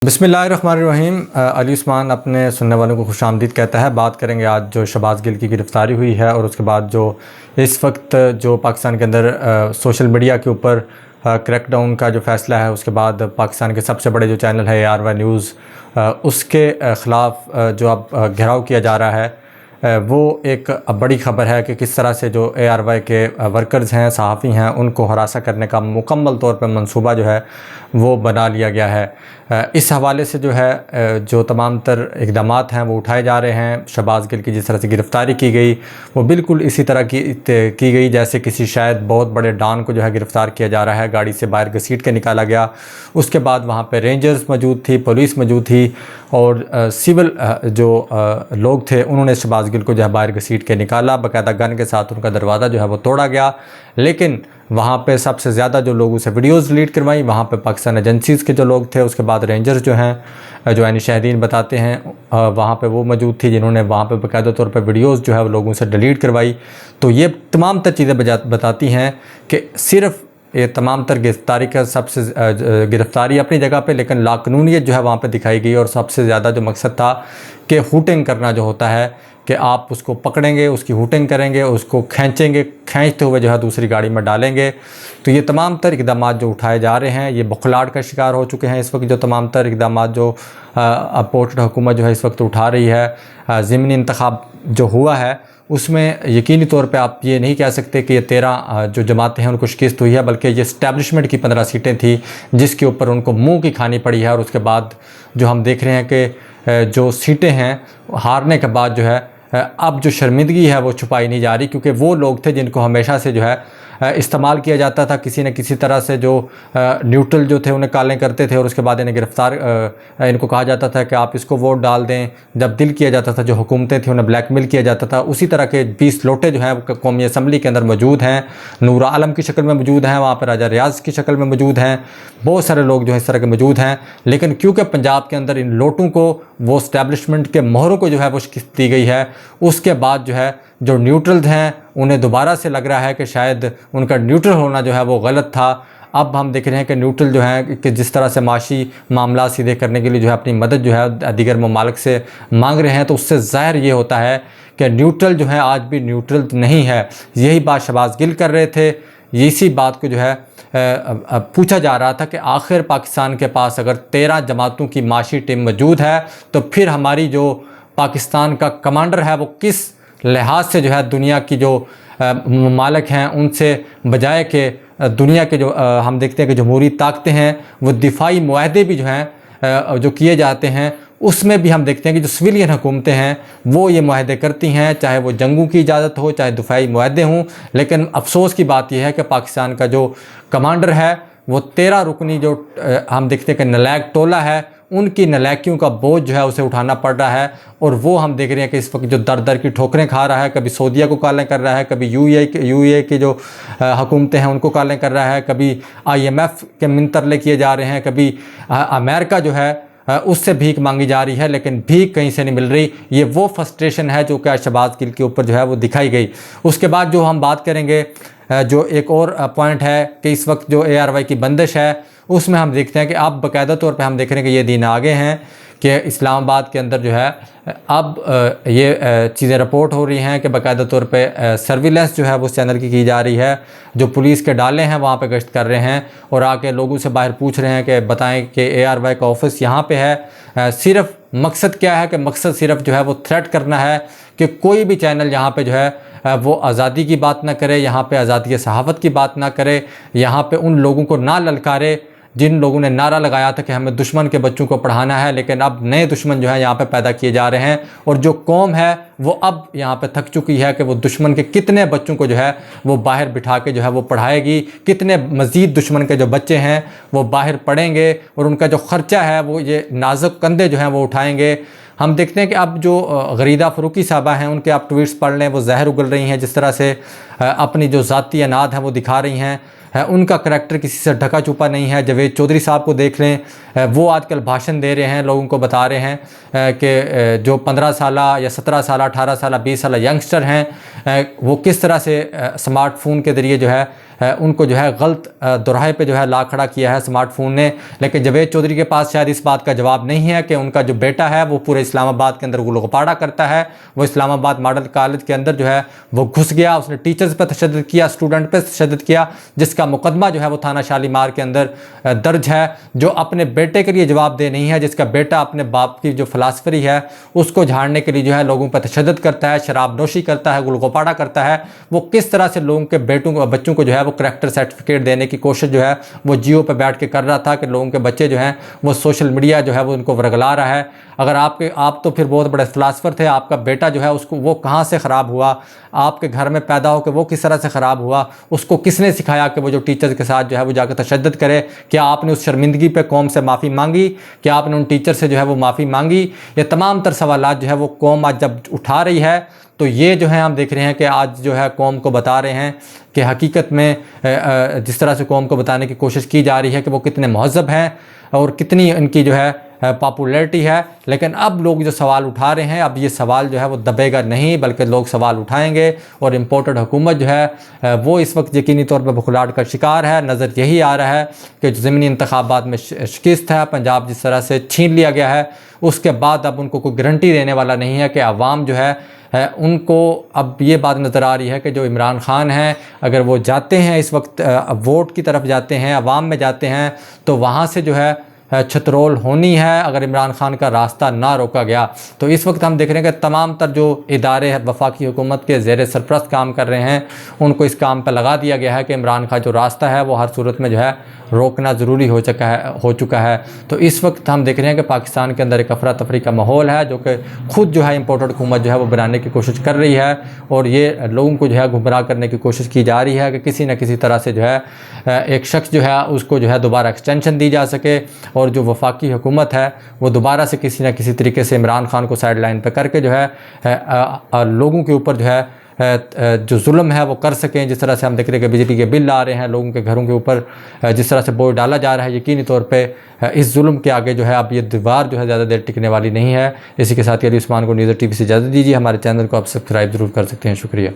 बिस्मिल्लाहिर्रहमानिर्रहीम। अली उस्मान अपने सुनने वालों को खुशामदीद कहता है। बात करेंगे आज जो शहबाज गिल की गिरफ़्तारी हुई है और उसके बाद जो इस वक्त जो पाकिस्तान के अंदर सोशल मीडिया के ऊपर क्रैकडाउन का जो फ़ैसला है, उसके बाद पाकिस्तान के सबसे बड़े जो चैनल है ARY न्यूज़, उसके ख़िलाफ़ जो अब घेराव किया जा रहा है, वो एक बड़ी ख़बर है कि किस तरह से जो ARY के वर्कर्स हैं, सहाफ़ी हैं, उनको हरासा करने का मुकम्मल तौर पर मंसूबा जो है वो बना लिया गया है। इस हवाले से जो है जो तमाम तर इक़दामात हैं वो उठाए जा रहे हैं। शहबाज गिल की जिस तरह से गिरफ़्तारी की गई वो बिल्कुल इसी तरह की गई जैसे किसी शायद बहुत बड़े डॉन को जो है गिरफ़्तार किया जा रहा है। गाड़ी से बाहर घसीट के निकाला गया, उसके बाद वहाँ पे रेंजर्स मौजूद थी, पुलिस मौजूद थी और सिविल जो लोग थे उन्होंने शहबाज गिल को जो है बाहर घसीट के निकाला। बाकायदा गन के साथ उनका दरवाज़ा जो है वो तोड़ा गया। लेकिन वहाँ पे सबसे ज़्यादा जो लोगों से वीडियोज़ डिलीट करवाई वहाँ पे पाकिस्तान एजेंसीज़ के जो लोग थे। उसके बाद रेंजर्स जो हैं, जो यानी शहीदीन बताते हैं, वहाँ पे वो मौजूद थी जिन्होंने वहाँ पे बाकायदा तौर पे वीडियोज़ जो है वो लोगों से डिलीट करवाई। तो ये तमाम तर चीज़ें बताती हैं कि सिर्फ़ ये तमाम तर गिरफ़्तारी का सबसे गिरफ़्तारी अपनी जगह पे, लेकिन लाक़ानूनियत जो है वहाँ पे दिखाई गई। और सबसे ज़्यादा जो मकसद था कि हुटिंग करना जो होता है कि आप उसको पकड़ेंगे, उसकी हुटिंग करेंगे, उसको खींचेंगे, खींचते हुए जो है दूसरी गाड़ी में डालेंगे। तो ये तमाम तर इक़दामात जो उठाए जा रहे हैं, ये बुखलाहट का शिकार हो चुके हैं इस वक्त। जो तमाम तर इक़दामात जो अपोजिट हुकूमत जो है इस वक्त उठा रही है, ज़िमनी इंतखाब जो हुआ है उसमें यकीनी तौर पे आप ये नहीं कह सकते कि ये 13 जो जमातें हैं उनको शिकस्त हुई है, बल्कि ये इस्टेब्लिशमेंट की 15 सीटें थी जिसके ऊपर उनको मुँह की खानी पड़ी है। और उसके बाद जो हम देख रहे हैं कि जो सीटें हैं हारने के बाद जो है अब जो शर्मिंदगी है वो छुपाई नहीं जा रही, क्योंकि वो लोग थे जिनको हमेशा से जो है इस्तेमाल किया जाता था किसी न किसी तरह से। जो न्यूट्रल जो थे उन्हें कालें करते थे और उसके बाद इन्हें गिरफ़्तार इनको कहा जाता था कि आप इसको वोट डाल दें। जब दिल किया जाता था, जो हुकूमतें थी उन्हें ब्लैकमेल किया जाता था। उसी तरह के 20 लोटे जो हैं कौमी असम्बली के अंदर मौजूद हैं, नूर आलम की शक्ल में मौजूद हैं, वहाँ पर राजा रियाज़ की शक्ल में मौजूद हैं, बहुत सारे लोग जो है इस तरह के मौजूद हैं। लेकिन क्योंकि पंजाब के अंदर इन लोटों को, वो इस्टेब्लिशमेंट के मोहरों को जो है वो शिकस्त दी गई है, उसके बाद जो है जो न्यूट्रल्स हैं उन्हें दोबारा से लग रहा है कि शायद उनका न्यूट्रल होना जो है वो गलत था। अब हम देख रहे हैं कि न्यूट्रल जो है कि जिस तरह से माशी मामला सीधे करने के लिए जो है अपनी मदद जो है दीगर ममालिक से मांग रहे हैं, तो उससे ज़ाहिर ये होता है कि न्यूट्रल जो है आज भी न्यूट्रल नहीं है। यही बात शहबाज गिल कर रहे थे। इसी बात को जो है पूछा जा रहा था कि आखिर पाकिस्तान के पास अगर 13 जमातों की माशी टीम मौजूद है तो फिर हमारी जो पाकिस्तान का कमांडर है वो किस लिहाज से जो है दुनिया की जो ममालिक हैं उनसे बजाय कि दुनिया के जो हम देखते हैं कि जमहूरी ताकतें हैं वो दिफाई मुआहदे भी जो हैं जो किए जाते हैं, उसमें भी हम देखते हैं कि जो सिविलियन हुकूमतें हैं वो ये मुआहदे करती हैं, चाहे वो जंगों की इजाज़त हो, चाहे दिफाई मुआहदे हों। लेकिन अफसोस की बात यह है कि पाकिस्तान का जो कमांडर है वो 13 रुकनी जो हम देखते हैं कि नलायक टोला है, उनकी नलायकियों का बोझ जो है उसे उठाना पड़ रहा है। और वो हम देख रहे हैं कि इस वक्त जो दर दर की ठोकरें खा रहा है, कभी सऊदीया को कालें कर रहा है, कभी UAE की जो हुकूमतें हैं उनको कालें कर रहा है, कभी IMF के मिनतरले किए जा रहे हैं, कभी अमेरिका जो है उससे भीख मांगी जा रही है, लेकिन भीख कहीं से नहीं मिल रही। ये वो फ्रस्ट्रेशन है जो कि शहबाज गिल के ऊपर जो है वो दिखाई गई। उसके बाद जो हम बात करेंगे, जो एक और पॉइंट है कि इस वक्त जो ARY की बंदिश है उसमें हम देखते हैं कि अब बाकायदा तौर पे हम देख रहे हैं कि ये दिन आगे हैं कि इस्लामाबाद के अंदर जो है अब ये चीज़ें रिपोर्ट हो रही हैं कि बाकायदा तौर पे सर्विलेंस जो है वो उस चैनल की जा रही है। जो पुलिस के डाले हैं वहाँ पे गश्त कर रहे हैं और आके लोगों से बाहर पूछ रहे हैं कि बताएं कि ARY का ऑफिस यहाँ पे है। सिर्फ मकसद क्या है कि मकसद सिर्फ जो है वो थ्रेट करना है कि कोई भी चैनल यहाँ पे जो है वो आज़ादी की बात ना करे, यहाँ पे आज़ादी सहाफ़त की बात ना करे, यहाँ पे उन लोगों को ना ललकारे जिन लोगों ने नारा लगाया था कि हमें दुश्मन के बच्चों को पढ़ाना है। लेकिन अब नए दुश्मन जो है यहाँ पे पैदा किए जा रहे हैं और जो कौम है वो अब यहाँ पे थक चुकी है कि वो दुश्मन के कितने बच्चों को जो है वो बाहर बिठा के जो है वो पढ़ाएगी, कितने मज़ीद दुश्मन के जो बच्चे हैं वो बाहर पढ़ेंगे और उनका जो ख़र्चा है वो ये नाजुक कंधे जो हैं वो उठाएँगे। हम देखते हैं कि अब जो गरीदा फ़रूकी साहबा हैं उनके आप ट्वीट्स पढ़ लें, वो जहर उगल रही हैं, जिस तरह से अपनी जो ज़ाती अनाद है वो दिखा रही हैं। उनका करैक्टर किसी से ढका छुपा नहीं है। जावेद चौधरी साहब को देख लें, वो आजकल भाषण दे रहे हैं, लोगों को बता रहे हैं कि जो 15 साला या 17 साला, 18 साला, 20 साला यंगस्टर हैं वो किस तरह से स्मार्टफोन के ज़रिए जो है उनको जो है गलत दोराहे पे जो है ला खड़ा किया है स्मार्टफोन ने। लेकिन जावेद चौधरी के पास शायद इस बात का जवाब नहीं है कि उनका जो बेटा है वो पूरे इस्लामाबाद के अंदर गुलगोपाड़ा करता है। वो इस्लामाबाद मॉडल कॉलेज के अंदर जो है वो घुस गया, उसने टीचर्स पर तशद्दुद किया, स्टूडेंट पर तशद्दुद किया, जिसका मुकदमा जो है वो थाना शालीमार के अंदर दर्ज है। जो अपने बेटे के लिए जवाबदेह नहीं है, जिसका बेटा अपने बाप की जो फ़िलासफ़ी है उसको झाड़ने के लिए जो है लोगों पर तशद्दुद करता है, शराब नोशी करता है, गुलगोपाड़ा करता है, वो किस तरह से लोगों के बच्चों को जो है वो करैक्टर सर्टिफिकेट देने की कोशिश जो है वो जियो पे बैठ के कर रहा था कि लोगों के बच्चे जो हैं वो सोशल मीडिया जो है वो उनको वरगला रहा है। अगर आप तो फिर बहुत बड़े फ़िलासफ़र थे, आपका बेटा जो है उसको वो कहाँ से ख़राब हुआ, आपके घर में पैदा होकर वो किस तरह से ख़राब हुआ, उसको किसने सिखाया कि वो जो टीचर्स के साथ जो है वो जाकर तशद्दुद करे? क्या आपने उस शर्मिंदगी पे कौम से माफ़ी मांगी? क्या आपने उन टीचर से जो है वो माफ़ी मांगी? ये तमाम तर सवालात जो है वो कौम आज जब उठा रही है, तो ये जो है हम देख रहे हैं कि आज जो है कौम को बता रहे हैं कि हकीकत में जिस तरह से कौम को बताने की कोशिश की जा रही है कि वो कितने महज़ब हैं और कितनी इनकी जो है पॉपुलैरिटी है। लेकिन अब लोग जो सवाल उठा रहे हैं, अब ये सवाल जो है वो दबेगा नहीं, बल्कि लोग सवाल उठाएंगे। और इम्पोर्टेड हुकूमत जो है वो इस वक्त यकीनी तौर पर बुखलाहट का शिकार है। नज़र यही आ रहा है कि ज़मीनी इंतखाबात में शिकस्त है, पंजाब जिस तरह से छीन लिया गया है, उसके बाद अब उनको कोई गारंटी देने वाला नहीं है कि अवाम जो है उनको अब ये बात नज़र आ रही है कि जो इमरान ख़ान हैं अगर वो जाते हैं इस वक्त वोट की तरफ जाते हैं, अवाम में जाते हैं, तो वहाँ से जो है छतरोल होनी है अगर इमरान ख़ान का रास्ता ना रोका गया। तो इस वक्त हम देख रहे हैं कि तमाम तर जो इदारे वफाकी हुकूमत के ज़ेर सरप्रस्त काम कर रहे हैं उनको इस काम पर लगा दिया गया है कि इमरान खान जो रास्ता है वो हर सूरत में जो है रोकना ज़रूरी हो चुका है। तो इस वक्त हम देख रहे हैं कि पाकिस्तान के अंदर एक अफरा तफरी का माहौल है जो कि ख़ुद जो है इम्पोर्टेड हुकूमत जो है वो बनाने की कोशिश कर रही है, और ये लोगों को जो है गुमराह करने की कोशिश की जा रही है कि किसी न किसी तरह से जो है एक शख्स जो है उसको जो है दोबारा एक्सटेंशन दी जा सके, और जो वफाकी हुकूमत है वो दोबारा से किसी न किसी तरीके से इमरान खान को साइड लाइन पर करके जो है लोगों के ऊपर जो है जो जुल्म है वो कर सकें। जिस तरह से हम देख रहे हैं कि बिजली के बिल आ रहे हैं, लोगों के घरों के ऊपर जिस तरह से बोझ डाला जा रहा है, यकीनी तौर पे इस जुल्म के आगे जो है अब ये दीवार जो है ज़्यादा देर टिकने वाली नहीं है। इसी के साथ अली उस्मान को न्यूज़र टीवी से इजाज़त दीजिए। हमारे चैनल को आप सब्सक्राइब ज़रूर कर सकते हैं। शुक्रिया।